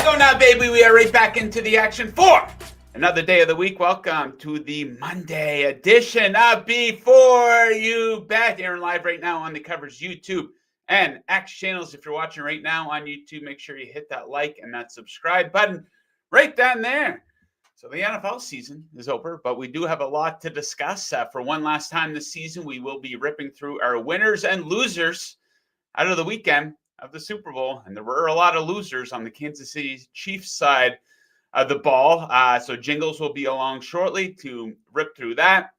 go now, baby. We are right back into the action for another day of the week. Welcome to the Monday edition of Before You Bet. Aaron live right now on the Covers YouTube and X channels. If you're watching right now on YouTube, make sure you hit that like and that subscribe button right down there. So the NFL season is over, but we do have a lot to discuss. For one last time this season, we will be ripping through our winners and losers out of the weekend of the Super Bowl, and there were a lot of losers on the Kansas City Chiefs side of the ball. So Jingles will be along shortly to rip through that.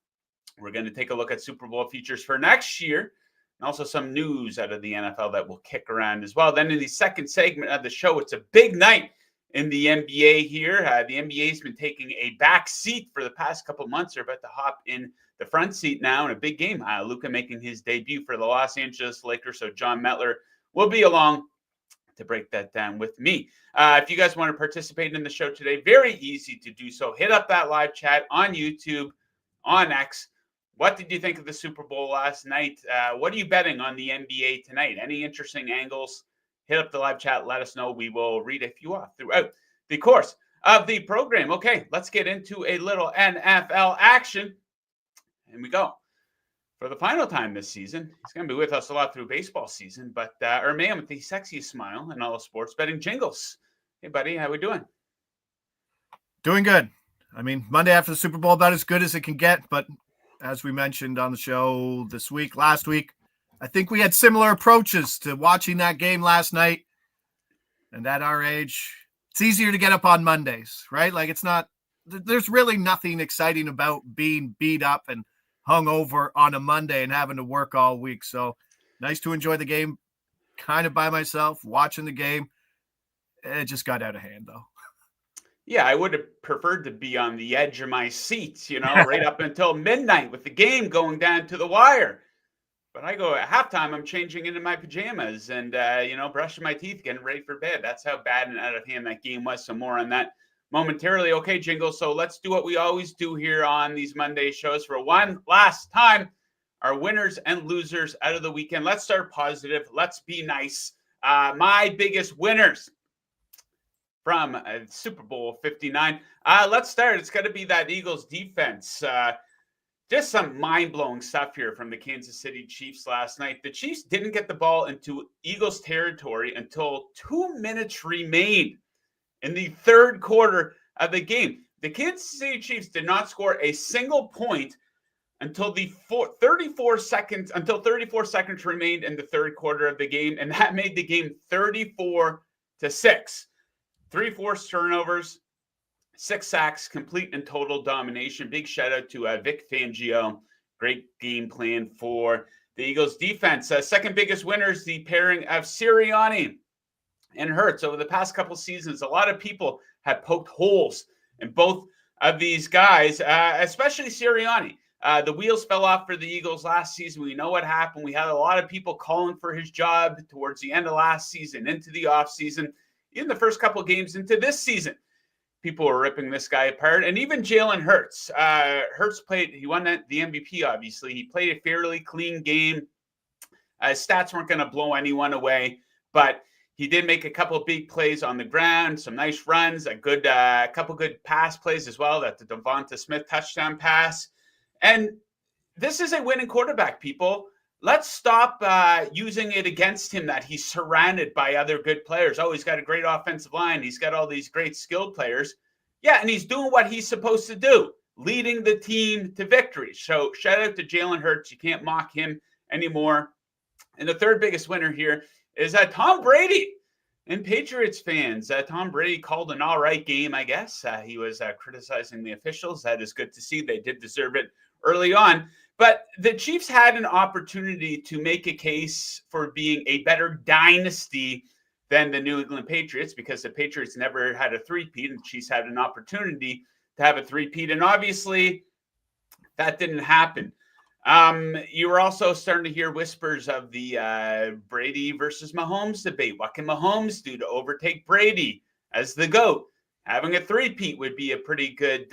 We're going to take a look at Super Bowl features for next year, and also some news out of the NFL that will kick around as well. Then in the second segment of the show, it's a big night in the NBA here. The NBA has been taking a back seat for the past couple months. They're about to hop in the front seat now in a big game. Luka making his debut for the Los Angeles Lakers. So Jon Metler will be along to break that down with me. If you guys want to participate in the show today, very easy to do so. Hit up that live chat on YouTube, on X. What did you think of the Super Bowl last night? What are you betting on the NBA tonight? Any interesting angles? Hit up the live chat. Let us know. We will read a few off throughout the course of the program. Okay, let's get into a little NFL action. And we go. For the final time this season, he's going to be with us a lot through baseball season, but our man with the sexiest smile in all of sports betting, Jingles. Hey, buddy, how we doing? Doing good. I mean, Monday after the Super Bowl, about as good as it can get, but as we mentioned on the show last week, I think we had similar approaches to watching that game last night. And at our age, it's easier to get up on Mondays, right? Like there's really nothing exciting about being beat up and hung over on a Monday and having to work all week. So nice to enjoy the game kind of by myself, watching the game. It just got out of hand, though. Yeah, I would have preferred to be on the edge of my seat, right up until midnight with the game going down to the wire. But I go at halftime, I'm changing into my pajamas and, brushing my teeth, getting ready for bed. That's how bad and out of hand that game was. So more on that momentarily. Okay, Jingle, so let's do what we always do here on these Monday shows for one last time. Our winners and losers out of the weekend. Let's start positive. Let's be nice. My biggest winners from Super Bowl 59. Let's start. It's got to be that Eagles defense. Just some mind-blowing stuff here from the Kansas City Chiefs last night. The Chiefs didn't get the ball into Eagles territory until 2 minutes remained in the third quarter of the game. The Kansas City Chiefs did not score a single point until 34 seconds remained in the third quarter of the game, and that made the game 34-6. 3 forced turnovers, 6 sacks, complete and total domination. Big shout out to Vic Fangio. Great game plan for the Eagles defense. Second biggest winners, the pairing of Sirianni and Hurts. Over the past couple seasons, a lot of people have poked holes in both of these guys, especially Sirianni. The wheels fell off for the Eagles last season. We know what happened. We had a lot of people calling for his job towards the end of last season, into the offseason, even the first couple of games into this season. People were ripping this guy apart. And even Jalen Hurts. Hurts he won the MVP, obviously. He played a fairly clean game. Stats weren't going to blow anyone away, but he did make a couple of big plays on the ground, some nice runs, a couple good pass plays as well, that the Devonta Smith touchdown pass. And this is a winning quarterback, people. Let's stop using it against him that he's surrounded by other good players. Oh, he's got a great offensive line. He's got all these great skilled players. Yeah, and he's doing what he's supposed to do, leading the team to victory. So shout out to Jalen Hurts. You can't mock him anymore. And the third biggest winner here is Tom Brady. And Patriots fans, Tom Brady called an all right game, I guess. He was criticizing the officials. That is good to see. They did deserve it early on. But the Chiefs had an opportunity to make a case for being a better dynasty than the New England Patriots, because the Patriots never had a three-peat, and the Chiefs had an opportunity to have a three-peat. And obviously, that didn't happen. You were also starting to hear whispers of the Brady versus Mahomes debate. What can Mahomes do to overtake Brady as the GOAT? Having a three-peat would be a pretty good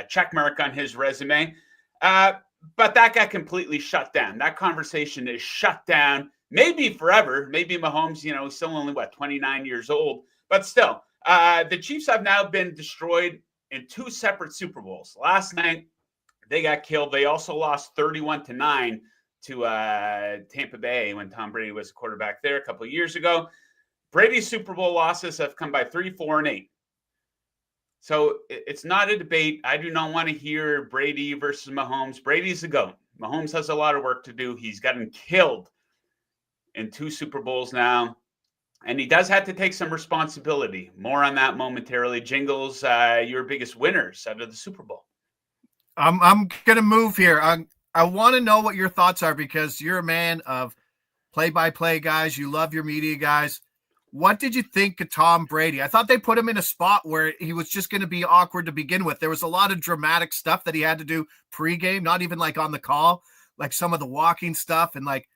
check mark on his resume. But that got completely shut down. That conversation is shut down, maybe forever. Maybe Mahomes, he's still only, 29 years old. But still, the Chiefs have now been destroyed in 2 separate Super Bowls. Last night, they got killed. They also lost 31-9 to Tampa Bay when Tom Brady was a quarterback there a couple of years ago. Brady's Super Bowl losses have come by 3, 4, and 8. So it's not a debate. I do not want to hear Brady versus Mahomes. Brady's the GOAT. Mahomes has a lot of work to do. He's gotten killed in 2 Super Bowls now. And he does have to take some responsibility. More on that momentarily. Jingles, your biggest winners out of the Super Bowl. I'm gonna move here. I want to know what your thoughts are because you're a man of play-by-play guys. You love your media guys. What did you think of Tom Brady? I thought they put him in a spot where he was just going to be awkward to begin with. There was a lot of dramatic stuff that he had to do pregame, not even like on the call, like some of the walking stuff. And like,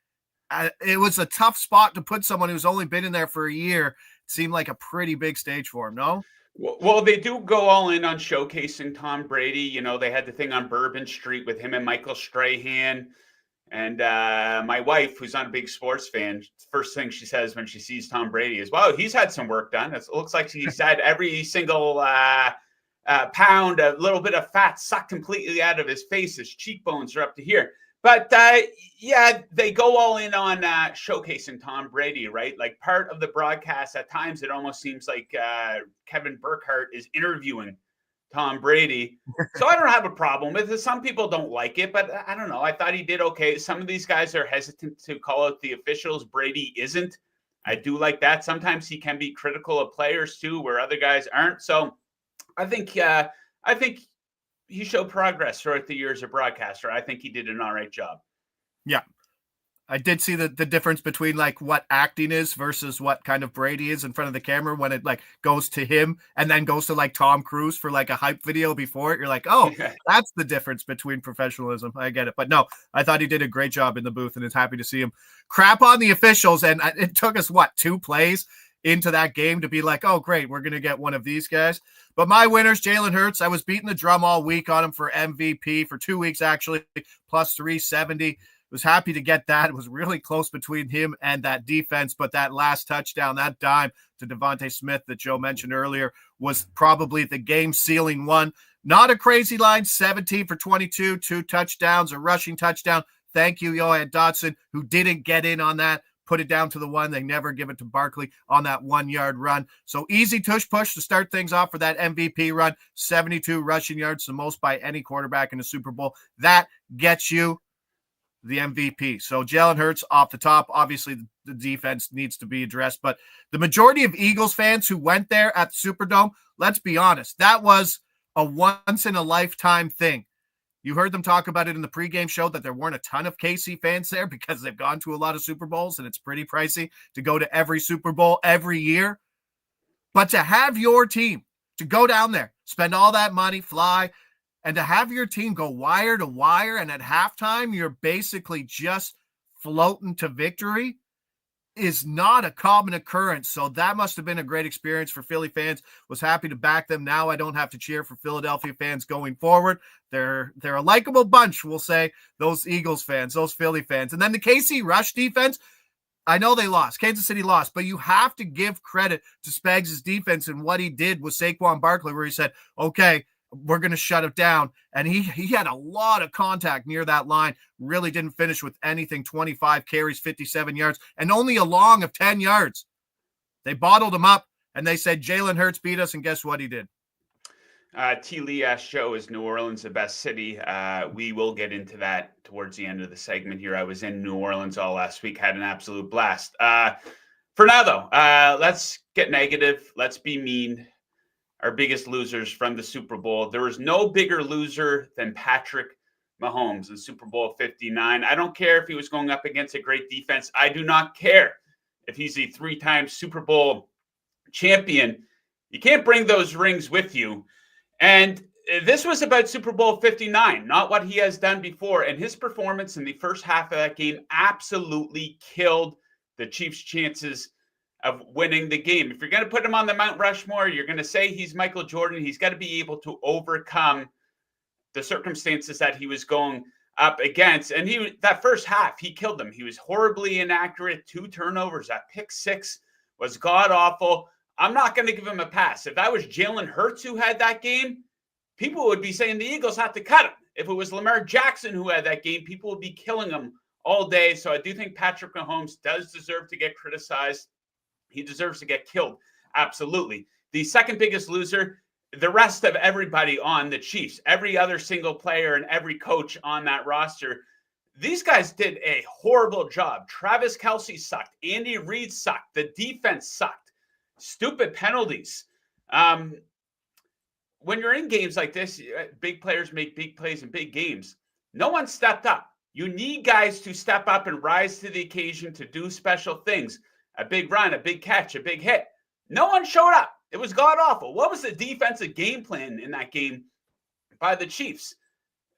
it was a tough spot to put someone who's only been in there for a year. It seemed like a pretty big stage for him, no? Well, they do go all in on showcasing Tom Brady. You know, they had the thing on Bourbon Street with him and Michael Strahan. And my wife, who's not a big sports fan, first thing she says when she sees Tom Brady is, wow, he's had some work done. It looks like he's had every single pound, a little bit of fat sucked completely out of his face. His cheekbones are up to here. But yeah, they go all in on showcasing Tom Brady, right? Like part of the broadcast, at times it almost seems like Kevin Burkhardt is interviewing Tom Brady. So I don't have a problem with it. Some people don't like it, but I don't know. I thought he did okay. Some of these guys are hesitant to call out the officials. Brady isn't. I do like that. Sometimes he can be critical of players too, where other guys aren't. So I think he showed progress throughout the years as a broadcaster. I think he did an all right job. Yeah. I did see the difference between like what acting is versus what kind of Brady is in front of the camera when it like goes to him and then goes to like Tom Cruise for like a hype video before it. You're like, oh, that's the difference between professionalism. I get it. But no, I thought he did a great job in the booth and it's happy to see him crap on the officials. And it took us 2 plays into that game to be like, oh, great, we're going to get one of these guys. But my winners, Jalen Hurts, I was beating the drum all week on him for MVP for 2 weeks, actually, plus 370. Was happy to get that. It was really close between him and that defense, but that last touchdown, that dime to Devontae Smith that Joe mentioned earlier was probably the game-sealing one. Not a crazy line, 17 for 22, 2 touchdowns, a rushing touchdown. Thank you, Johan Dotson, who didn't get in on that. Put it down to the one. They never give it to Barkley on that 1-yard run. So easy tush-push to start things off for that MVP run. 72 rushing yards, the most by any quarterback in the Super Bowl. That gets you the MVP. So Jalen Hurts off the top. Obviously, the defense needs to be addressed. But the majority of Eagles fans who went there at the Superdome, let's be honest, that was a once-in-a-lifetime thing. You heard them talk about it in the pregame show that there weren't a ton of KC fans there because they've gone to a lot of Super Bowls and it's pretty pricey to go to every Super Bowl every year. But to have your team, to go down there, spend all that money, fly, and to have your team go wire to wire, and at halftime, you're basically just floating to victory, is not a common occurrence. So that must have been a great experience for Philly fans. Was happy to back them. Now I don't have to cheer for Philadelphia fans going forward. They're a likable bunch, we'll say, those Eagles fans, those Philly fans. And then the KC Rush defense, I know they lost. Kansas City lost, but you have to give credit to Spags' defense and what he did with Saquon Barkley, where he said, okay, we're going to shut it down. And he had a lot of contact near that line, really didn't finish with anything, 25 carries, 57 yards, and only a long of 10 yards. They bottled him up, and they said, Jalen Hurts beat us, and guess what he did? T. Lee asked Joe, is New Orleans the best city? We will get into that towards the end of the segment here. I was in New Orleans all last week, had an absolute blast. For now, though, let's get negative. Let's be mean. Our biggest losers from the Super Bowl. There was no bigger loser than Patrick Mahomes in Super Bowl 59. I don't care if he was going up against a great defense. I do not care if he's a 3-time Super Bowl champion. You can't bring those rings with you. And this was about Super Bowl 59, not what he has done before. And his performance in the first half of that game absolutely killed the Chiefs' chances of winning the game. If you're going to put him on the Mount Rushmore, you're going to say he's Michael Jordan. He's got to be able to overcome the circumstances that he was going up against. And that first half, he killed them. He was horribly inaccurate. 2 turnovers. That pick 6 was god-awful. I'm not going to give him a pass. If that was Jalen Hurts who had that game, people would be saying the Eagles have to cut him. If it was Lamar Jackson who had that game, people would be killing him all day. So I do think Patrick Mahomes does deserve to get criticized. He deserves to get killed. Absolutely. The second biggest loser, the rest of everybody on the Chiefs, every other single player and every coach on that roster, these guys did a horrible job. Travis Kelce sucked. Andy Reid sucked. The defense sucked. Stupid penalties. When you're in games like this, big players make big plays in big games. No one stepped up. You need guys to step up and rise to the occasion to do special things. A big run, a big catch, a big hit. No one showed up. It was god awful. What was the defensive game plan in that game by the Chiefs?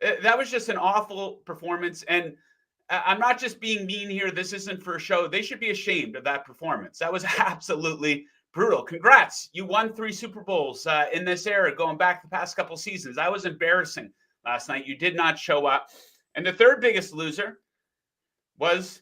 That was just an awful performance. And I'm not just being mean here. This isn't for a show. They should be ashamed of that performance. That was absolutely brutal. Congrats. You won 3 Super Bowls in this era going back the past couple seasons. That was embarrassing last night. You did not show up. And the third biggest loser was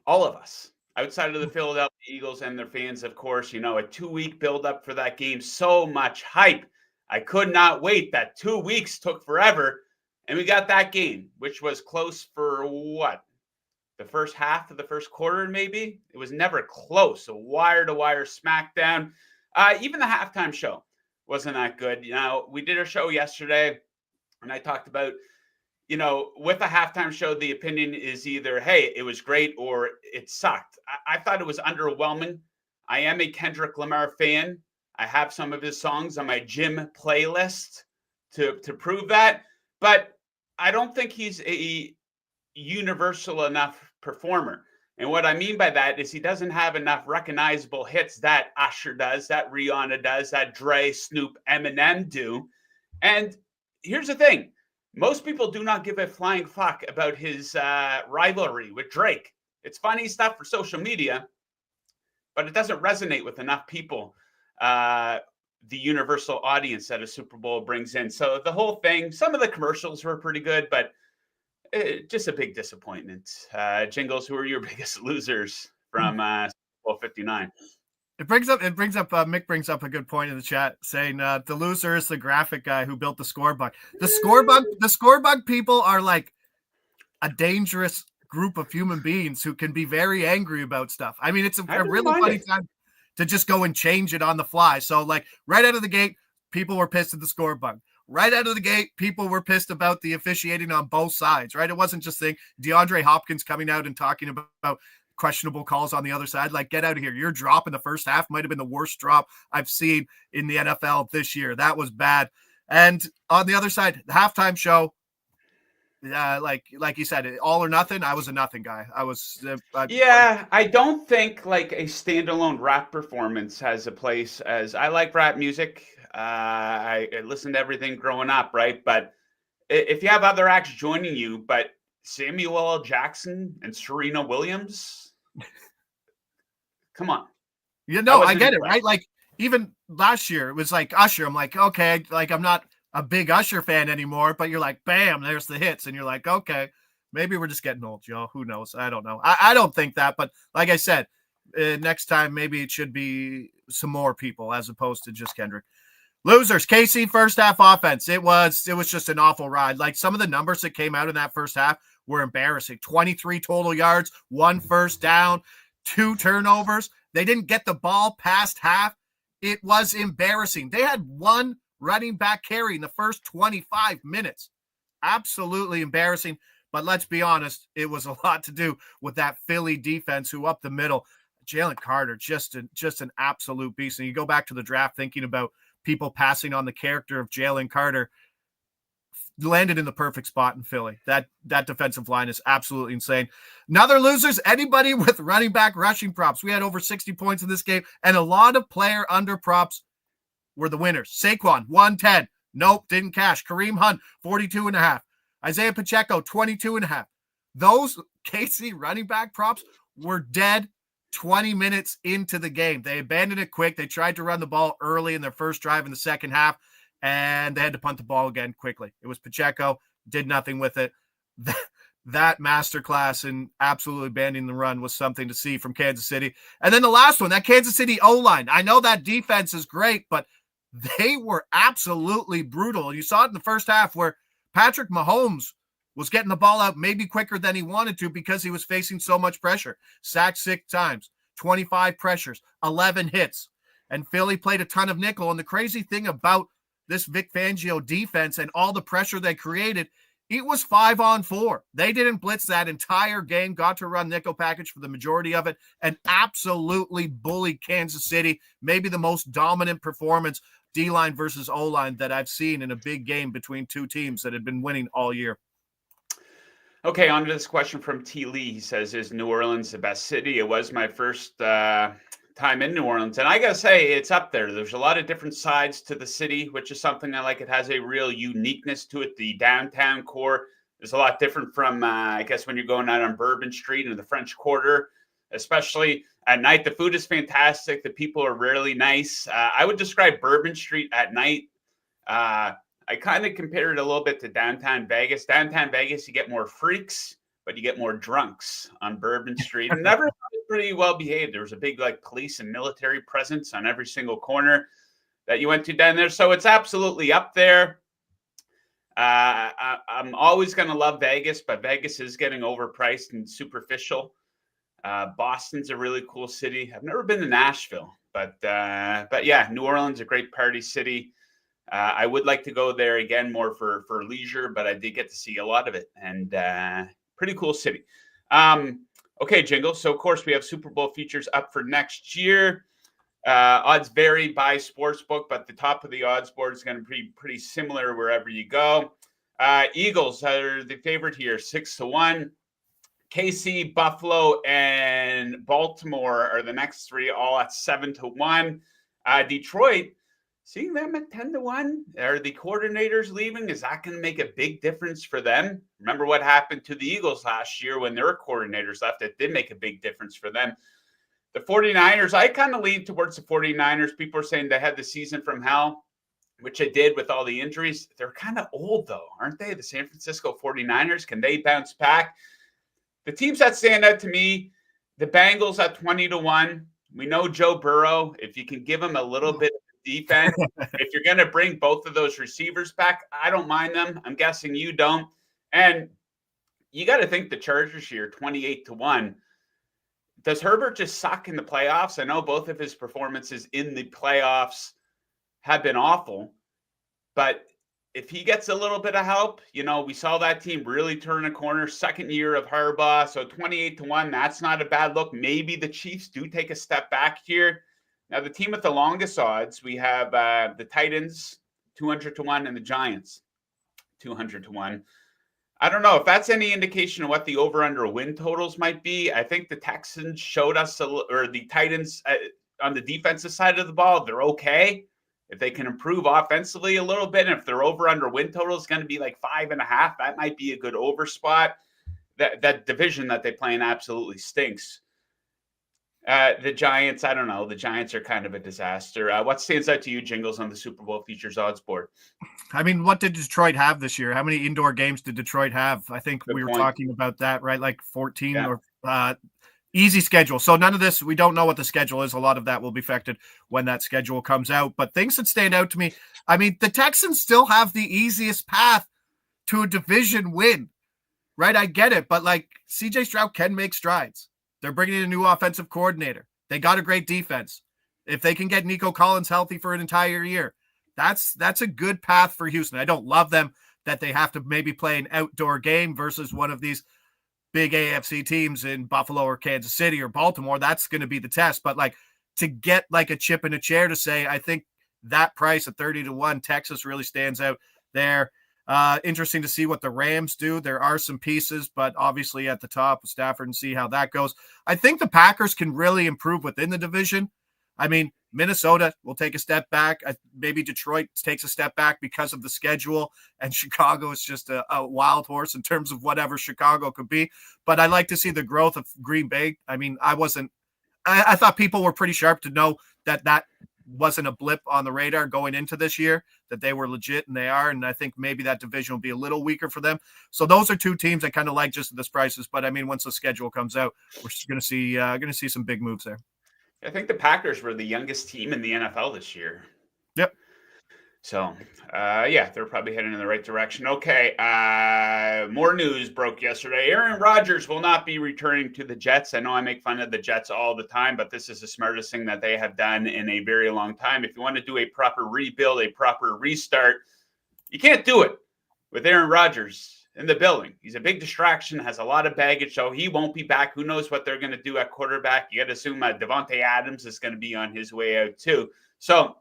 all of us outside of the Philadelphia Eagles and their fans, of course. You know, a 2-week buildup for that game. So much hype. I could not wait. That 2 weeks took forever. And we got that game, which was close for what? The first half of the first quarter, maybe? It was never close. A wire-to-wire smackdown. Even the halftime show wasn't that good. You know, we did a show yesterday, and I talked about, you know, with a halftime show, the opinion is either, hey, it was great or it sucked. I thought it was underwhelming. I am a Kendrick Lamar fan. I have some of his songs on my gym playlist to prove that. But I don't think he's a universal enough performer. And what I mean by that is he doesn't have enough recognizable hits that Usher does, that Rihanna does, that Dre, Snoop, Eminem do. And here's the thing. Most people do not give a flying fuck about his rivalry with Drake. It's funny stuff for social media, but it doesn't resonate with enough people, the universal audience that a Super Bowl brings in. So the whole thing, some of the commercials were pretty good, but just a big disappointment. Jingles, who are your biggest losers from Super Bowl 59? Mick brings up a good point in the chat saying the loser is the graphic guy who built the score bug. The score bug people are like a dangerous group of human beings who can be very angry about stuff. I mean, it's a really funny time to just go and change it on the fly. So like right out of the gate, people were pissed at the score bug. Right out of the gate, people were pissed about the officiating on both sides, right? It wasn't just DeAndre Hopkins coming out and talking about questionable calls on the other side. Like, get out of here. Your drop in the first half might have been the worst drop I've seen in the NFL this year. That was bad. And on the other side, the halftime show, like you said, all or nothing. I was a nothing guy. I don't think like a standalone rap performance has a place. As I like rap music. I listened to everything growing up, right? But if you have other acts joining you, but Samuel L. Jackson and Serena Williams, come on. You know, I get it, right? Like even last year, it was like Usher. I'm like, okay, like I'm not a big Usher fan anymore, but you're like, bam, there's the hits. And you're like, okay, maybe we're just getting old, Joe. Who knows? I don't know. I don't think that, but like I said, next time, maybe it should be some more people as opposed to just Kendrick. Losers, KC first half offense. It was just an awful ride. Like some of the numbers that came out in that first half were embarrassing. 23 total yards, 1 first down, 2 turnovers. They didn't get the ball past half. It was embarrassing. They had 1 running back carry in the first 25 minutes. Absolutely embarrassing. But let's be honest, it was a lot to do with that Philly defense who up the middle, Jalen Carter, just an absolute beast. And you go back to the draft thinking about people passing on the character of Jalen Carter, landed in the perfect spot in Philly. That defensive line is absolutely insane. Another losers, anybody with running back rushing props. We had over 60 points in this game, and a lot of player under props were the winners. Saquon, 110. Nope, didn't cash. Kareem Hunt, 42.5. Isaiah Pacheco, 22.5. Those KC running back props were dead 20 minutes into the game. They abandoned it quick. They tried to run the ball early in their first drive in the second half, and they had to punt the ball again quickly. It was Pacheco, did nothing with it. that masterclass in absolutely banning the run was something to see from Kansas City. And then the last one, that Kansas City O-line. I know that defense is great, but they were absolutely brutal. You saw it in the first half where Patrick Mahomes was getting the ball out maybe quicker than he wanted to because he was facing so much pressure. Sacked 6 times, 25 pressures, 11 hits. And Philly played a ton of nickel. And the crazy thing about this Vic Fangio defense and all the pressure they created, it was 5-on-4. They didn't blitz that entire game, got to run nickel package for the majority of it, and absolutely bullied Kansas City. Maybe the most dominant performance, D-line versus O-line, that I've seen in a big game between two teams that had been winning all year. Okay, on to this question from T. Lee. He says, is New Orleans the best city? It was my first time in New Orleans, and I gotta say, it's up there. There's a lot of different sides to the city, which is something I like. It has a real uniqueness to it. The downtown core is a lot different from, I guess, when you're going out on Bourbon Street in the French Quarter, especially at night. The food is fantastic. The people are really nice. I would describe Bourbon Street at night. I kind of compare it a little bit to downtown Vegas. Downtown Vegas, you get more freaks, but you get more drunks on Bourbon Street. And everyone was pretty well behaved. There was a big police and military presence on every single corner that you went to down there. So it's absolutely up there. I'm always going to love Vegas, but Vegas is getting overpriced and superficial. Boston's a really cool city. I've never been to Nashville, but yeah, New Orleans, a great party city. I would like to go there again more for leisure, but I did get to see a lot of it, and pretty cool city. Okay, Jingle. So, of course, we have Super Bowl features up for next year. Odds vary by sportsbook, but the top of the odds board is going to be pretty similar wherever you go. Eagles are the favorite here, 6-1. KC, Buffalo, and Baltimore are the next three, all at 7-1. Detroit, seeing them at 10-1. Are the coordinators leaving? Is that going to make a big difference for them? Remember what happened to the Eagles last year when their coordinators left? It did make a big difference for them. The 49ers, I kind of lean towards the 49ers. People are saying they had the season from hell, which they did with all the injuries. They're kind of old, though, aren't they? The San Francisco 49ers, can they bounce back? The teams that stand out to me, the Bengals at 20-1. We know Joe Burrow. If you can give him a little bit of defense, if you're going to bring both of those receivers back, I don't mind them. I'm guessing you don't. And you got to think the Chargers here, 28-1. Does Herbert just suck in the playoffs? I know both of his performances in the playoffs have been awful, but if he gets a little bit of help, we saw that team really turn a corner. Second year of Harbaugh, so 28-1, that's not a bad look. Maybe the Chiefs do take a step back here. Now, the team with the longest odds, we have the Titans, 200-1, and the Giants, 200-1. I don't know if that's any indication of what the over-under win totals might be. I think the Texans showed us, or the Titans on the defensive side of the ball, they're okay. If they can improve offensively a little bit, and if their over-under win total is going to be like 5.5, that might be a good over spot. That division that they play in absolutely stinks. The Giants, I don't know. The Giants are kind of a disaster. What stands out to you, Jingles, on the Super Bowl features odds board? I mean, what did Detroit have this year? How many indoor games did Detroit have? I think Good we were point. talking about that, right? Like 14 or easy schedule. So none of this, we don't know what the schedule is. A lot of that will be affected when that schedule comes out. But things that stand out to me, I mean, the Texans still have the easiest path to a division win, right? I get it. But CJ Stroud can make strides. They're bringing in a new offensive coordinator. They got a great defense. If they can get Nico Collins healthy for an entire year, that's a good path for Houston. I don't love them that they have to maybe play an outdoor game versus one of these big AFC teams in Buffalo or Kansas City or Baltimore. That's going to be the test. But to get a chip in a chair to say, I think that price at 30-1, Texas really stands out there. Interesting to see what the Rams do. There are some pieces, but obviously at the top with Stafford, and see how that goes. I think the Packers can really improve within the division. I mean, Minnesota will take a step back. Maybe Detroit takes a step back because of the schedule, and Chicago is just a wild horse in terms of whatever Chicago could be. But I like to see the growth of Green Bay. I mean, I thought people were pretty sharp to know that wasn't a blip on the radar going into this year, that they were legit, and they are. And I think maybe that division will be a little weaker for them. So those are two teams I kind of like just at this prices. But I mean, once the schedule comes out, we're going to see some big moves there. I think the Packers were the youngest team in the NFL this year. Yep. So, they're probably heading in the right direction. Okay, more news broke yesterday. Aaron Rodgers will not be returning to the Jets. I know I make fun of the Jets all the time, but this is the smartest thing that they have done in a very long time. If you want to do a proper rebuild, a proper restart, you can't do it with Aaron Rodgers in the building. He's a big distraction, has a lot of baggage, so he won't be back. Who knows what they're going to do at quarterback? You got to assume Devontae Adams is going to be on his way out too. So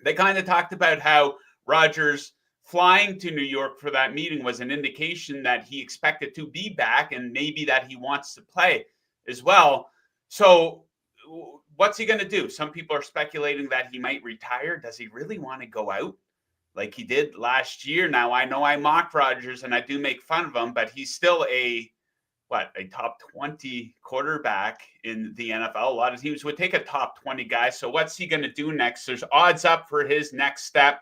they kind of talked about how Rodgers flying to New York for that meeting was an indication that he expected to be back and maybe that he wants to play as well. So what's he going to do? Some people are speculating that he might retire. Does he really want to go out like he did last year? Now, I know I mocked Rodgers and I do make fun of him, but he's still a top 20 quarterback in the NFL. A lot of teams would take a top 20 guy. So what's he going to do next? There's odds up for his next step.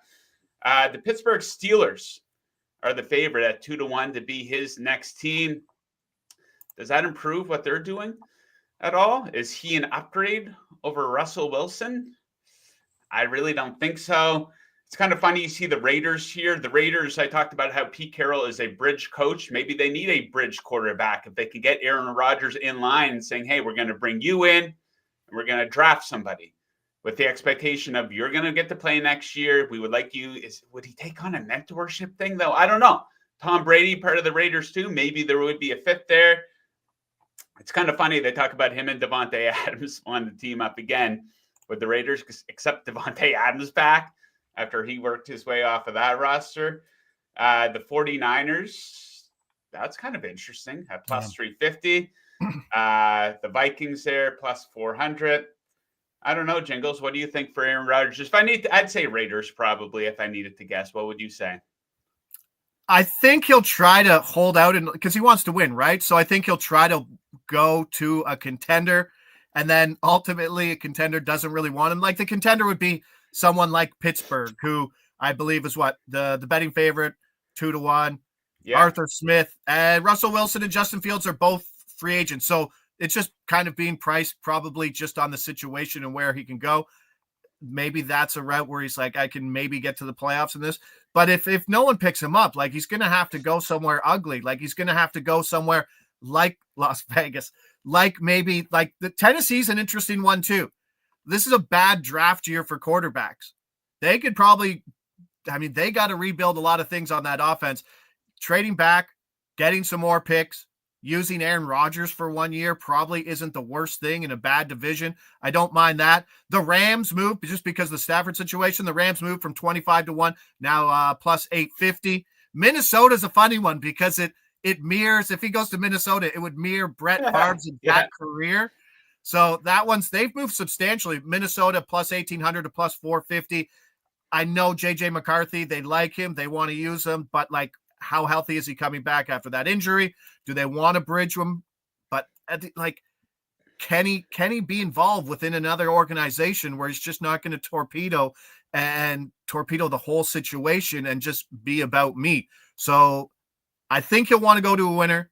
The Pittsburgh Steelers are the favorite at 2-1 to be his next team. Does that improve what they're doing at all? Is he an upgrade over Russell Wilson? I really don't think so. It's kind of funny you see the Raiders here. The Raiders, I talked about how Pete Carroll is a bridge coach. Maybe they need a bridge quarterback. If they can get Aaron Rodgers in line and saying, hey, we're going to bring you in and we're going to draft somebody with the expectation of you're going to get to play next year. We would like you. Would he take on a mentorship thing, though? I don't know. Tom Brady, part of the Raiders, too. Maybe there would be a fit there. It's kind of funny. They talk about him and Devontae Adams on the team up again with the Raiders, except Devontae Adams back after he worked his way off of that roster. The 49ers, that's kind of interesting, at plus 350. The Vikings there, plus 400. I don't know, Jingles. What do you think for Aaron Rodgers? I'd say Raiders probably if I needed to guess. What would you say? I think he'll try to hold out because he wants to win, right? So I think he'll try to go to a contender, and then ultimately a contender doesn't really want him. Like the contender would be someone like Pittsburgh, who I believe is the betting favorite, 2-1. Yeah. Arthur Smith and Russell Wilson and Justin Fields are both free agents. So it's just kind of being priced probably just on the situation and where he can go. Maybe that's a route where he's like, I can maybe get to the playoffs in this. But if no one picks him up, like he's going to have to go somewhere ugly. Like he's going to have to go somewhere like Las Vegas, like maybe like the Tennessee's an interesting one too. This is a bad draft year for quarterbacks. They could probably, they got to rebuild a lot of things on that offense. Trading back, getting some more picks, using Aaron Rodgers for 1 year probably isn't the worst thing in a bad division. I don't mind that. The Rams moved just because of the Stafford situation. The Rams moved from 25-1, now plus 850. Minnesota's a funny one because it mirrors, if he goes to Minnesota, it would mirror Brett Favre's exact career. So they've moved substantially. Minnesota plus 1,800 to plus 450. I know JJ McCarthy, they like him. They want to use him, but like, how healthy is he coming back after that injury? Do they want to bridge him? But can he be involved within another organization where he's just not going to torpedo the whole situation and just be about me? So I think he'll want to go to a winner.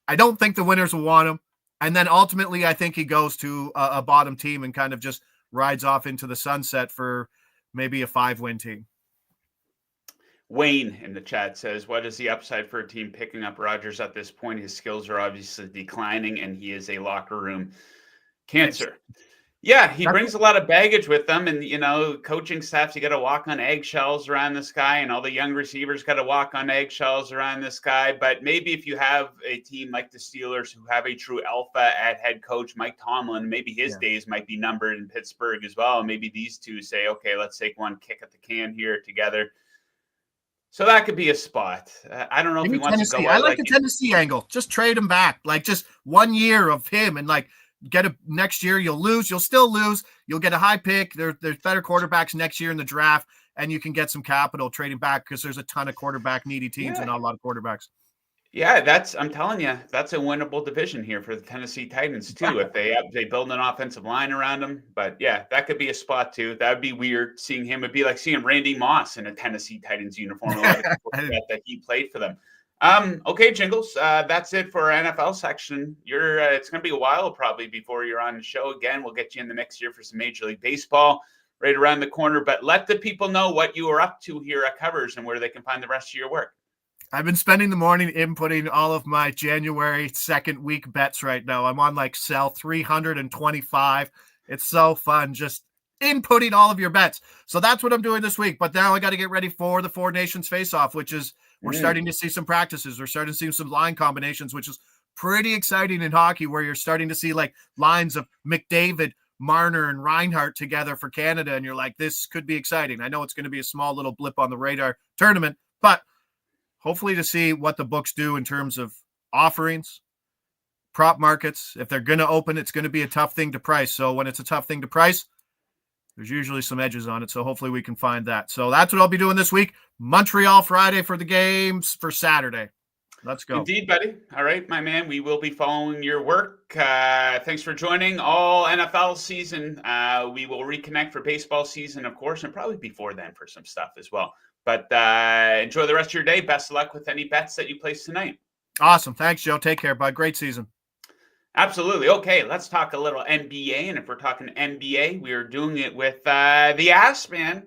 I don't think the winners will want him. And then ultimately, I think he goes to a bottom team and kind of just rides off into the sunset for maybe a 5-win team. Wayne in the chat says, what is the upside for a team picking up Rodgers at this point? His skills are obviously declining, and he is a locker room cancer. Yeah, he brings a lot of baggage with them, and, coaching staffs, you got to walk on eggshells around this guy, and all the young receivers got to walk on eggshells around this guy. But maybe if you have a team like the Steelers who have a true alpha at head coach, Mike Tomlin, maybe his days might be numbered in Pittsburgh as well. Maybe these two say, okay, let's take one kick at the can here together. So that could be a spot. I don't know if he wants to go. I like the Tennessee angle. Just trade him back. Like just 1 year of him and get a next year. You'll lose. You'll still lose. You'll get a high pick. There's better quarterbacks next year in the draft, and you can get some capital trading back because there's a ton of quarterback needy teams and not a lot of quarterbacks. Yeah, I'm telling you, that's a winnable division here for the Tennessee Titans too. If they build an offensive line around him, but yeah, that could be a spot too. That would be weird seeing him. It'd be like seeing Randy Moss in a Tennessee Titans uniform. A lot of people forget that he played for them. Okay, Jingles, that's it for our NFL section. It's going to be a while probably before you're on the show again. We'll get you in the mix here for some Major League Baseball right around the corner. But let the people know what you are up to here at Covers and where they can find the rest of your work. I've been spending the morning inputting all of my January second week bets right now. I'm on like sell 325. It's so fun just inputting all of your bets. So that's what I'm doing this week. But now I got to get ready for the Four Nations face-off, which is we're starting to see some practices. We're starting to see some line combinations, which is pretty exciting in hockey, where you're starting to see like lines of McDavid, Marner, and Reinhart together for Canada. And you're like, this could be exciting. I know it's going to be a small little blip on the radar tournament, but hopefully to see what the books do in terms of offerings, prop markets. If they're going to open, it's going to be a tough thing to price. So when it's a tough thing to price, there's usually some edges on it. So hopefully we can find that. So that's what I'll be doing this week. Montreal Friday for the games for Saturday. Let's go. Indeed, buddy. All right, my man. We will be following your work. Thanks for joining all NFL season. We will reconnect for baseball season, of course, and probably before then for some stuff as well. But enjoy the rest of your day. Best of luck with any bets that you place tonight. Awesome. Thanks, Joe. Take care, bud. Great season. Absolutely. Okay, let's talk a little NBA. And if we're talking NBA, we are doing it with the ass man,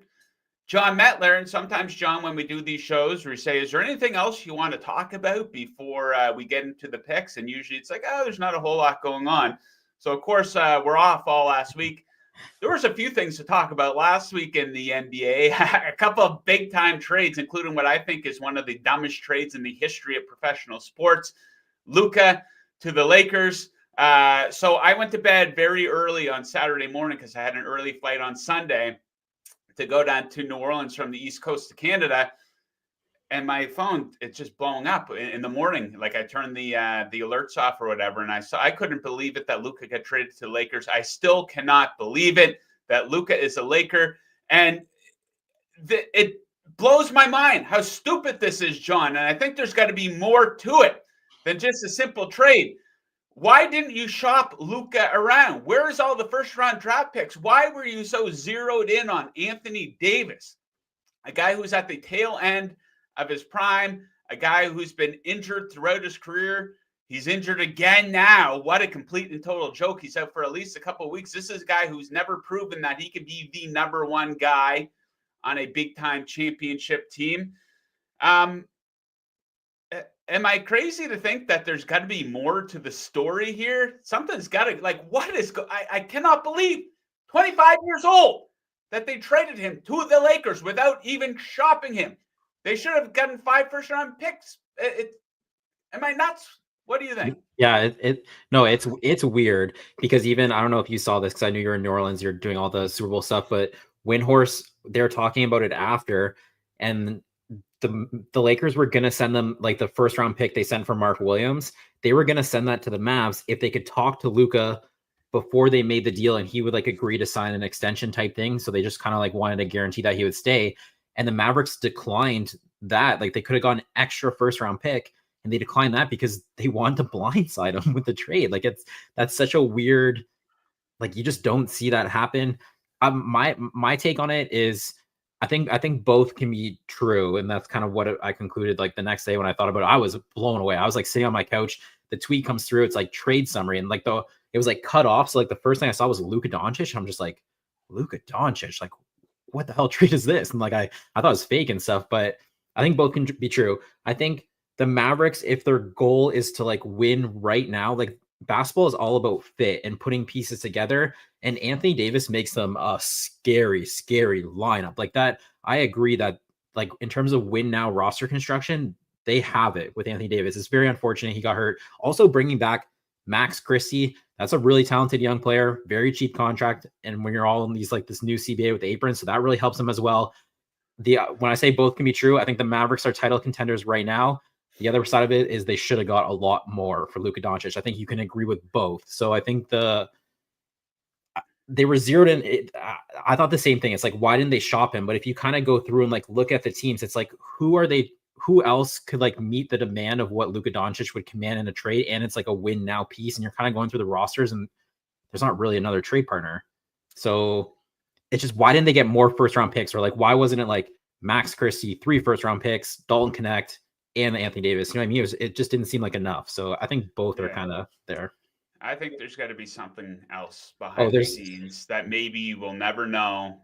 Jon Metler. And sometimes, John, when we do these shows, we say, is there anything else you want to talk about before we get into the picks? And usually it's like, oh, there's not a whole lot going on. So, of course, we're off all last week. There was a few things to talk about last week in the NBA. A couple of big-time trades, including what I think is one of the dumbest trades in the history of professional sports. Luka to the Lakers. So I went to bed very early on Saturday morning because I had an early flight on Sunday to go down to New Orleans from the East Coast to Canada. And my phone, it's just blowing up in the morning. Like I turned the alerts off or whatever. And I couldn't believe it that Luka got traded to the Lakers. I still cannot believe it that Luka is a Laker. And it blows my mind how stupid this is, John. And I think there's got to be more to it than just a simple trade. Why didn't you shop Luka around? Where's all the first round draft picks? Why were you so zeroed in on Anthony Davis, a guy who's at the tail end of his prime, a guy who's been injured throughout his career? He's injured again now. What a complete and total joke. He's out for at least a couple of weeks. This is a guy who's never proven that he can be the number one guy on a big-time championship team. Am I crazy to think that there's got to be more to the story here? Something's got to, like, what is I cannot believe 25 years old that they traded him to the Lakers without even shopping him. They should have gotten 5 first-round picks. Am I nuts? What do you think? Yeah, it's weird because even I don't know if you saw this because I knew you're in New Orleans, you're doing all the Super Bowl stuff, but Windhorse, they're talking about it after, and the Lakers were gonna send them like the first round pick they sent for Mark Williams. They were gonna send that to the Mavs if they could talk to Luka before they made the deal, and he would like agree to sign an extension type thing. So they just kind of like wanted to guarantee that he would stay. And the Mavericks declined that. Like they could have gone extra first round pick, and they declined that because they wanted to blindside him with the trade. Like that's such a weird, like you just don't see that happen. My take on it is I think both can be true, and that's kind of what I concluded. Like the next day when I thought about it, I was blown away. I was like sitting on my couch. The tweet comes through. It's like trade summary, and like it was like cut off. So like the first thing I saw was Luka Doncic. And I'm just like, Luka Doncic, like what the hell trade is this? And like I thought it was fake and stuff, but I think both can be true. I think the Mavericks, if their goal is to like win right now, like basketball is all about fit and putting pieces together. And Anthony Davis makes them a scary, scary lineup like that. I agree that like in terms of win now roster construction, they have it with Anthony Davis. It's very unfortunate he got hurt. Also bringing back Max Christie. That's a really talented young player, very cheap contract. And when you're all in these like this new CBA with the apron, so that really helps them as well. When I say both can be true, I think the Mavericks are title contenders right now. The other side of it is they should have got a lot more for Luka Doncic. I think you can agree with both. So I think they were zeroed in. I thought the same thing. It's like, why didn't they shop him? But if you kind of go through and like look at the teams, it's like, who are they who else could like meet the demand of what Luka Doncic would command in a trade? And it's like a win now piece. And you're kind of going through the rosters and there's not really another trade partner. So it's just, why didn't they get more first round picks? Or like, why wasn't it like Max Christie, 3 first round picks, Dalton Connect, and Anthony Davis? You know what I mean? It just didn't seem like enough. So I think both are kind of there. I think there's got to be something else behind the scenes that maybe we'll never know.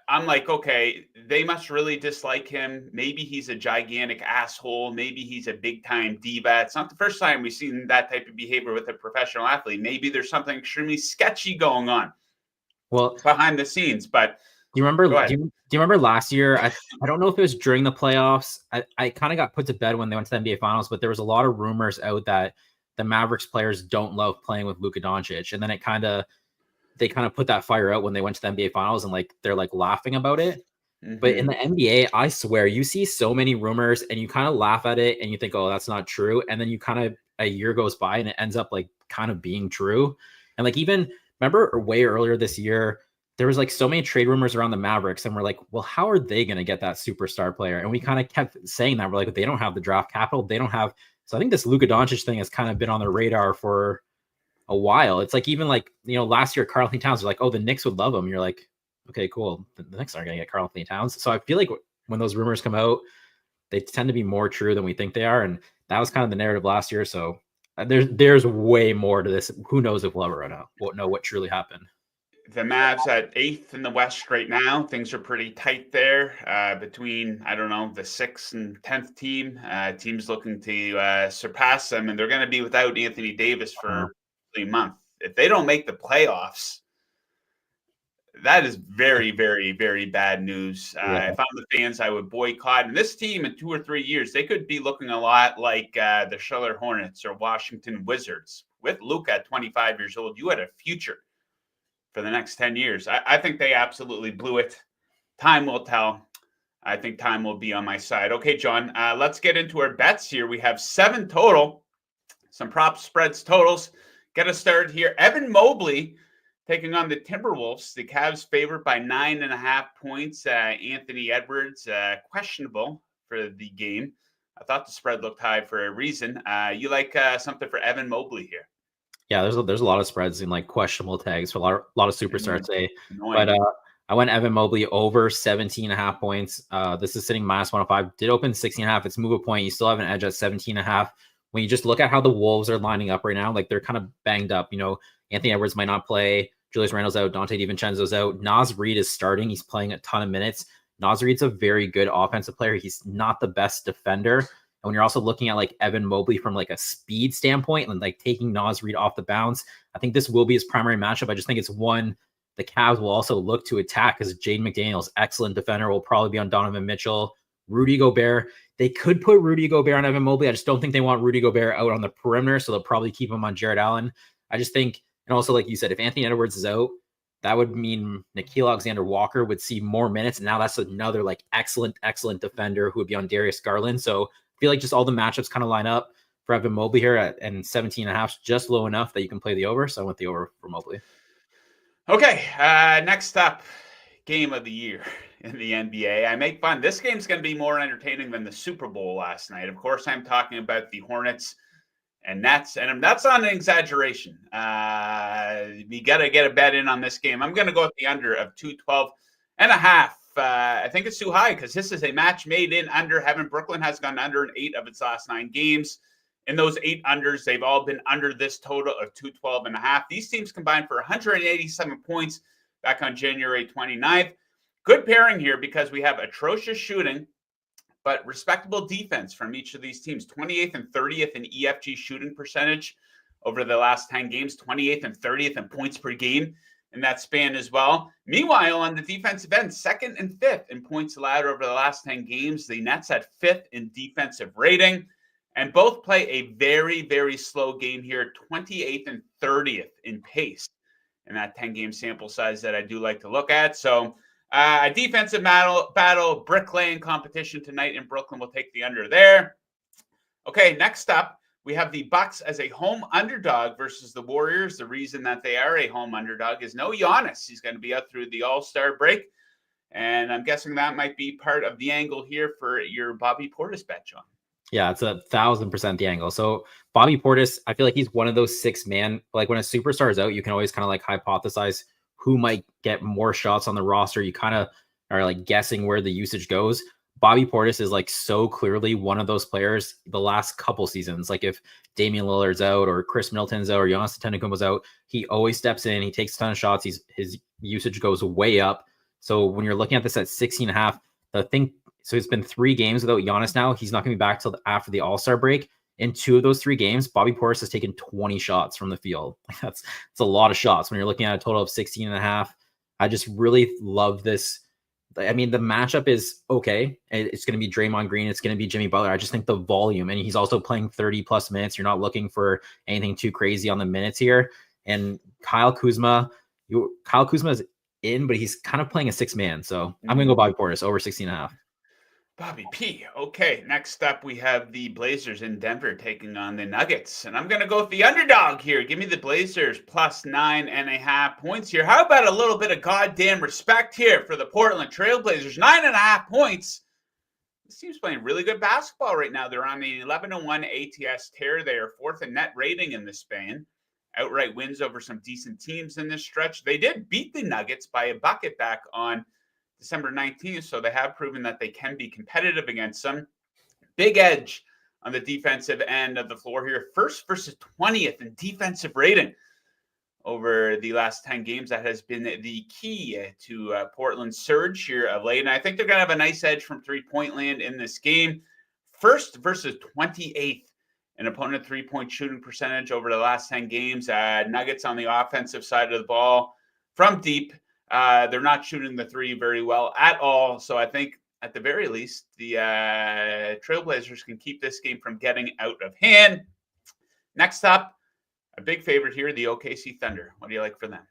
I'm like, okay, they must really dislike him. Maybe he's a gigantic asshole. Maybe he's a big time diva. It's not the first time we've seen that type of behavior with a professional athlete. Maybe there's something extremely sketchy going on. Well, behind the scenes. But do you remember? Do you remember last year? I don't know if it was during the playoffs. I kind of got put to bed when they went to the NBA Finals, but there was a lot of rumors out that the Mavericks players don't love playing with Luka Doncic, and then they kind of put that fire out when they went to the NBA Finals, and like they're like laughing about it. Mm-hmm. But in the NBA, I swear, you see so many rumors, and you kind of laugh at it, and you think, "Oh, that's not true," and then you kind of a year goes by, and it ends up like kind of being true. And like even remember way earlier this year, there was like so many trade rumors around the Mavericks, and we're like, well, how are they going to get that superstar player? And we kind of kept saying that. We're like, they don't have the draft capital. They don't have. So I think this Luka Doncic thing has kind of been on their radar for a while. It's like, even like, you know, last year, Karl Anthony Towns was like, oh, the Knicks would love him. You're like, okay, cool. The Knicks aren't going to get Karl Anthony Towns. So I feel like when those rumors come out, they tend to be more true than we think they are. And that was kind of the narrative last year. So there's way more to this. Who knows if we'll ever know what truly happened. The Mavs at 8th in the West right now. Things are pretty tight there between, I don't know, the 6th and 10th team. Teams looking to surpass them, and they're going to be without Anthony Davis for a month. If they don't make the playoffs, that is very, very, very bad news. If I'm the fans, I would boycott. And this team in 2 or 3 years, they could be looking a lot like the Charlotte Hornets or Washington Wizards. With Luka at 25 years old, you had a future for the next 10 years. I think they absolutely blew it. Time will tell. I think time will be on my side. Okay, John, let's get into our bets here. We have 7 total. Some prop spreads totals. Get us started here. Evan Mobley taking on the Timberwolves. The Cavs favored by 9.5 points. Anthony Edwards, questionable for the game. I thought the spread looked high for a reason. You like something for Evan Mobley here? Yeah, there's a lot of spreads in like questionable tags for a lot of superstars today. But I went Evan Mobley over 17.5 points. This is sitting minus 105. Did open 16.5. It's move a point. You still have an edge at 17.5. When you just look at how the Wolves are lining up right now, like they're kind of banged up. You know, Anthony Edwards might not play. Julius Randle's out. Dante DiVincenzo's out. Naz Reid is starting. He's playing a ton of minutes. Naz Reid's a very good offensive player. He's not the best defender. And when you're also looking at like Evan Mobley from like a speed standpoint and like taking Naz Reid off the bounce, I think this will be his primary matchup. I just think it's one the Cavs will also look to attack because Jaden McDaniels, excellent defender, will probably be on Donovan Mitchell. Rudy Gobert, they could put Rudy Gobert on Evan Mobley. I just don't think they want Rudy Gobert out on the perimeter, so they'll probably keep him on Jared Allen. I just think, and also like you said, if Anthony Edwards is out, that would mean Nickeil Alexander-Walker would see more minutes. And now that's another like excellent defender who would be on Darius Garland. So I feel like just all the matchups kind of line up for Evan Mobley here and 17.5, just low enough that you can play the over. So I went the over for Mobley. Okay, next up, game of the year in the NBA. I make fun. This game's going to be more entertaining than the Super Bowl last night. Of course, I'm talking about the Hornets and Nets, and that's not an exaggeration. We got to get a bet in on this game. I'm going to go with the under of 212.5. I think it's too high because this is a match made in under heaven. Brooklyn has gone under in 8 of its last 9 games. In those 8 unders, they've all been under this total of 212.5. These teams combined for 187 points back on January 29th. Good pairing here because we have atrocious shooting, but respectable defense from each of these teams. 28th and 30th in EFG shooting percentage over the last 10 games. 28th and 30th in points per game in that span as well. Meanwhile, on the defensive end, 2nd and 5th in points allowed over the last 10 games. The Nets at 5th in defensive rating. And both play a very, very slow game here, 28th and 30th in pace in that 10-game sample size that I do like to look at. So a defensive battle, bricklaying competition tonight in Brooklyn. We'll take the under there. Okay, next up, we have the Bucks as a home underdog versus the Warriors. The reason that they are a home underdog is no Giannis. He's going to be out through the All-Star break. And I'm guessing that might be part of the angle here for your Bobby Portis bet, John. Yeah, it's 1,000% the angle. So Bobby Portis, I feel like he's one of those 6-man. Like when a superstar is out, you can always kind of like hypothesize who might get more shots on the roster. You kind of are like guessing where the usage goes. Bobby Portis is like so clearly one of those players the last couple seasons. Like if Damian Lillard's out or Chris Middleton's out or Giannis Antetokounmpo's out, he always steps in. He takes a ton of shots. His usage goes way up. So when you're looking at this at 16.5, the thing. So it's been 3 games without Giannis now. He's not going to be back till after the All-Star break. In 2 of those 3 games, Bobby Portis has taken 20 shots from the field. That's a lot of shots when you're looking at a total of 16.5. I just really love this. I mean, the matchup is okay. It's going to be Draymond Green. It's going to be Jimmy Butler. I just think the volume, and he's also playing 30-plus minutes. You're not looking for anything too crazy on the minutes here. And Kyle Kuzma is in, but he's kind of playing a 6-man. So I'm going to go Bobby Portis over 16.5. Bobby P. Okay, next up we have the Blazers in Denver taking on the Nuggets. And I'm going to go with the underdog here. Give me the Blazers plus 9.5 points here. How about a little bit of goddamn respect here for the Portland Trailblazers? 9.5 points. This team's playing really good basketball right now. They're on the 11-1 ATS tear. They are 4th in net rating in the span. Outright wins over some decent teams in this stretch. They did beat the Nuggets by a bucket back on December 19th, so they have proven that they can be competitive against them. Big edge on the defensive end of the floor here. 1st versus 20th in defensive rating over the last 10 games. That has been the key to Portland's surge here of late. And I think they're going to have a nice edge from three-point land in this game. 1st versus 28th in opponent three-point shooting percentage over the last 10 games. Nuggets on the offensive side of the ball from deep. They're not shooting the 3 very well at all. So I think at the very least, the Trailblazers can keep this game from getting out of hand. Next up, a big favorite here, the OKC Thunder. What do you like for them?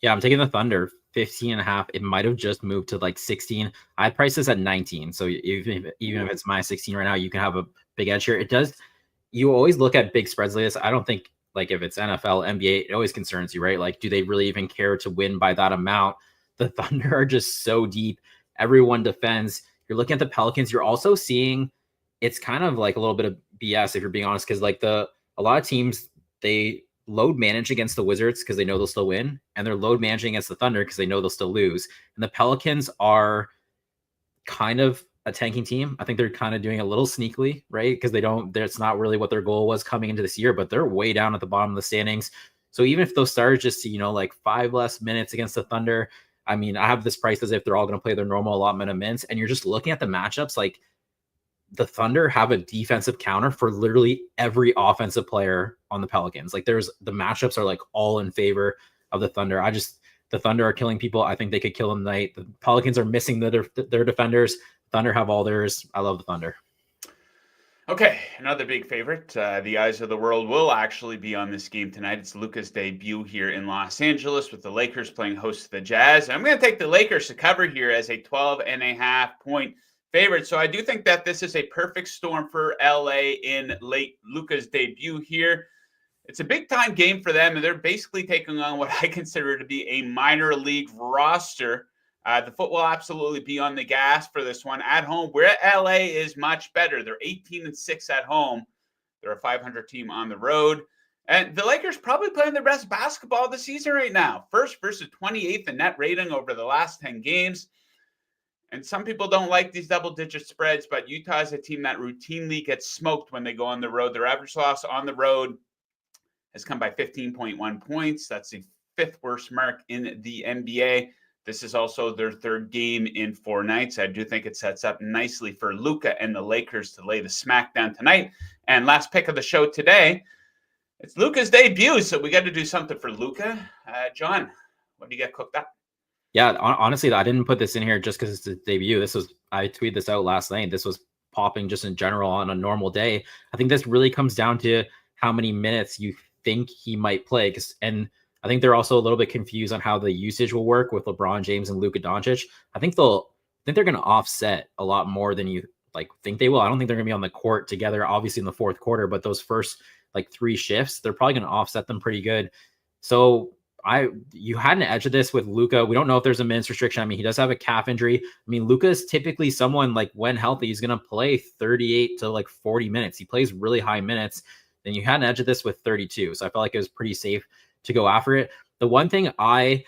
Yeah, I'm taking the Thunder 15.5. It might have just moved to like 16. I priced this at 19. So even if it's minus 16 right now, you can have a big edge here. It does. You always look at big spreads like this. I don't think like if it's NFL, NBA, it always concerns you, right? Like, do they really even care to win by that amount? The Thunder are just so deep. Everyone defends. You're looking at the Pelicans. You're also seeing it's kind of like a little bit of BS if you're being honest, because like a lot of teams, they load manage against the Wizards because they know they'll still win, and they're load managing against the Thunder because they know they'll still lose. And the Pelicans are kind of a tanking team. I think they're kind of doing a little sneakily, right? Because it's not really what their goal was coming into this year, but they're way down at the bottom of the standings. So even if those stars just, like 5 less minutes against the Thunder, I mean, I have this price as if they're all going to play their normal allotment of minutes. And you're just looking at the matchups, like the Thunder have a defensive counter for literally every offensive player on the Pelicans. Like the matchups are like all in favor of the Thunder. The Thunder are killing people. I think they could kill them tonight. The Pelicans are missing their defenders. Thunder have all theirs. I love the Thunder. Okay, another big favorite. The eyes of the world will actually be on this game tonight. It's Luka'S debut here in Los Angeles with the Lakers playing host to the Jazz. I'm going to take the Lakers to cover here as a 12.5 point favorite. So I do think that this is a perfect storm for LA in late Luka'S debut here. It's a big-time game for them, and they're basically taking on what I consider to be a minor league roster. The foot will absolutely be on the gas for this one at home, where LA is much better. They're 18-6 at home. They're a 500 team on the road. And the Lakers probably playing their best basketball of the season right now. 1st versus 28th in net rating over the last 10 games. And some people don't like these double-digit spreads, but Utah is a team that routinely gets smoked when they go on the road. Their average loss on the road has come by 15.1 points. That's the 5th worst mark in the NBA. This is also their 3rd game in 4 nights. I do think it sets up nicely for Luka and the Lakers to lay the smack down tonight. And last pick of the show today, it's Luka's debut, so we got to do something for Luka. John, what do you got cooked up? Yeah, honestly, I didn't put this in here just because it's a debut. I tweeted this out last night. This was popping just in general on a normal day. I think this really comes down to how many minutes you think he might play. And I think they're also a little bit confused on how the usage will work with LeBron James and Luka Doncic. I think they're going to offset a lot more than you think they will. I don't think they're going to be on the court together, obviously in the 4th quarter, but those first 3 shifts, they're probably going to offset them pretty good. So you had an edge of this with Luka. We don't know if there's a minutes restriction. I mean, he does have a calf injury. I mean, Luka is typically someone like when healthy, he's going to play 38 to like 40 minutes. He plays really high minutes. Then you had an edge of this with 32. So I felt like it was pretty safe to go after it. The one thing I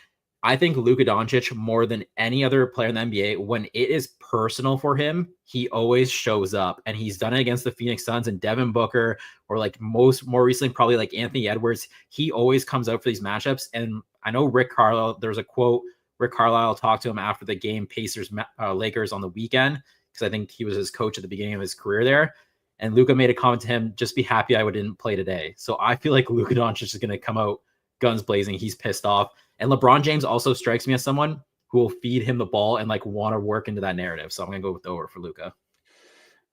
think Luka Doncic, more than any other player in the NBA, when it is personal for him, he always shows up. And he's done it against the Phoenix Suns and Devin Booker, or like more recently, probably like Anthony Edwards. He always comes out for these matchups. And I know Rick Carlisle, there's a quote, Rick Carlisle talked to him after the game, Pacers Lakers on the weekend, because I think he was his coach at the beginning of his career there. And Luka made a comment to him, just be happy I didn't play today. So I feel like Luka Doncic is going to come out guns blazing. He's pissed off. And LeBron James also strikes me as someone who will feed him the ball and like want to work into that narrative. So I'm going to go with the over for Luka.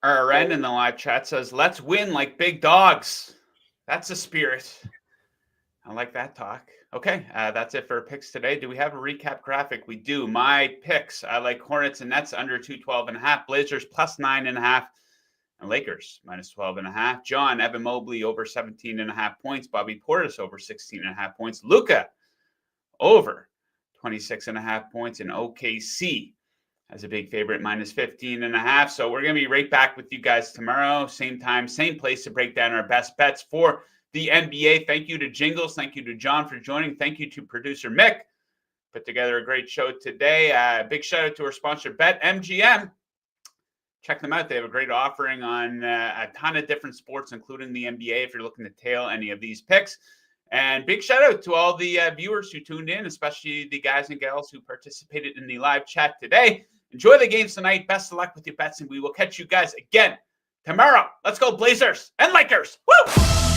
RN in the live chat says, let's win like big dogs. That's the spirit. I like that talk. Okay, that's it for picks today. Do we have a recap graphic? We do. My picks, I like Hornets and Nets under 212.5, Blazers plus 9.5, and Lakers minus 12.5. John, Evan Mobley over 17.5 points. Bobby Portis over 16.5 points. Luka over 26.5 points. And OKC as a big favorite minus 15.5. So we're going to be right back with you guys tomorrow. Same time, same place to break down our best bets for the NBA. Thank you to Jingles. Thank you to John for joining. Thank you to producer Mick. Put together a great show today. Big shout out to our sponsor, BetMGM. Check them out. They have a great offering on a ton of different sports, including the NBA, if you're looking to tail any of these picks. And big shout out to all the viewers who tuned in, especially the guys and gals who participated in the live chat today. Enjoy the games tonight. Best of luck with your bets, and we will catch you guys again tomorrow. Let's go Blazers and Lakers. Woo!